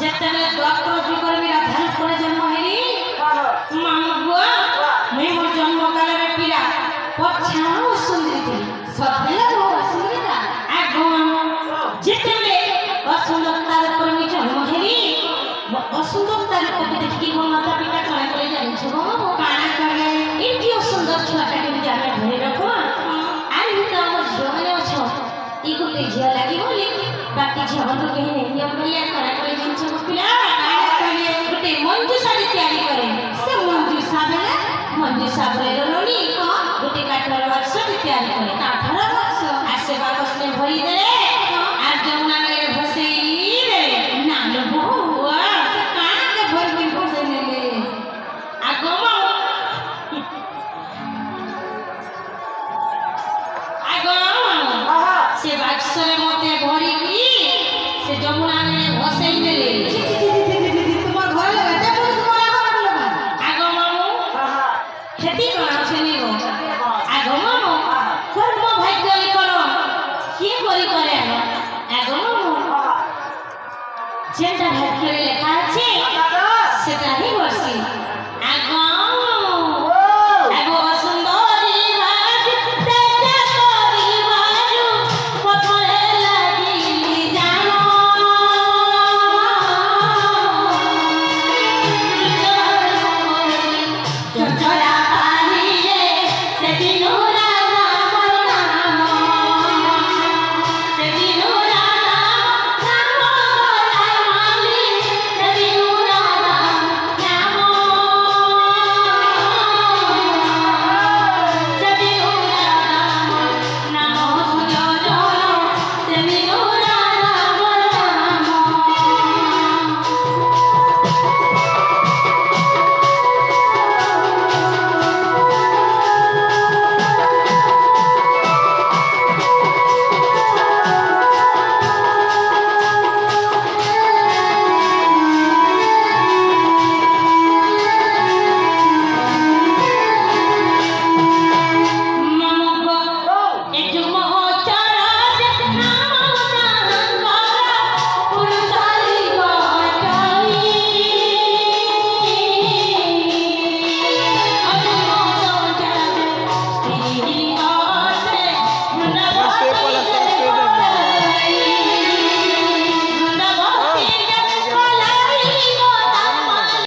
যেତେବେଳେ doctor বিকর্মীরা ধ্যান করে জন্ম হেরি মামুয়া মেমোর জন্মকালের পিরা পছানো সুন্দরী সত্যি সুন্দরীটা একদম যেতেবে অসুন্দরতার কর্মী জন্ম হেরি অসুন্দরতার কবি দেখি কি মাতা পিতা কানা করে জানিছ গো কানা করে এটি অসুন্দর ছুয়াটাকে যদি আমি ধরে রাখো আর কিন্তু আমার ঝিଅମାନେ অছ ই গোটে ঝିଅ লাগি বলি বাকি ଝିଅମାନଙ୍କୁ କେହି ନିୟମ କଲେ କାଣା করে ଜିନିଷ ପିଲା ଗୋଟେ ମଞ୍ଜୁସାରେ ତିଆରି କରେ ସେ ମଞ୍ଜୁସା ବେଲେ ମଞ୍ଜୁସା ବେଲେ ଲୋନି ଗୋଟେ କାଠର ବାକ୍ସଟେ ତିଆରି କରେ କାଠର ବାକ୍ସ ଆସେ ବାକ୍ସରେ ଭରି ଦେଲେ আর যমুনা নদীরে ভসেই রে না লো বহু সে কাকে ভরি ভরি ভসে নেলে আগমা সে বাক্সরে মতে ভরি কি সে যমুনা নদীরে ভসেই দেলে তোমার ঘরে লাগাতে পুরো তোমার ঘরে লাগা আগো মামু খেতি কোন আছে নি গো আগো মামু কর্ম ভাগ্যই করো কি করি করে আগো মামু যেটা ভাগ্যরে লেখা